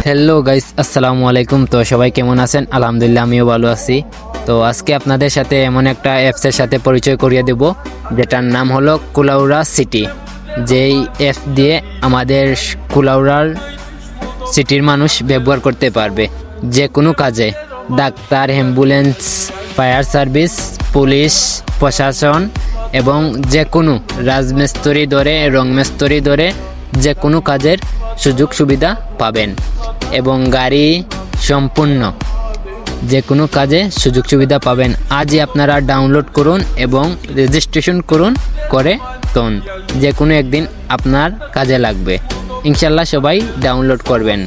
Hello guys, আসসালামু আলাইকুম। তো সবাই কেমন আছেন? আলহামদুলিল্লাহ, আমিও ভালো আছি। তো আজকে আপনাদের সাথে এমন একটা অ্যাপসের সাথে পরিচয় করিয়ে দেব, যেটার নাম হলো কুলাউড়া সিটি। যেই অ্যাপ দিয়ে আমাদের কুলাউড়ার সিটির মানুষ ব্যবহার করতে পারবে যে কোনো কাজে। Doctor, ambulance, fire service, police, প্রশাসন এবং যে কোনো রাজমিস্ত্রি ধরে রং মিস্ত্রি ধরে যে কোনো কাজের সুযোগ সুবিধা পাবেন এবং গাড়ি সম্পূর্ণ যে কোনো কাজে সুযোগ সুবিধা পাবেন। আজই আপনারা ডাউনলোড করুন এবং রেজিস্ট্রেশন করুন করে তন যে কোনো একদিন আপনার কাজে লাগবে। ইনশাল্লাহ সবাই ডাউনলোড করবেন।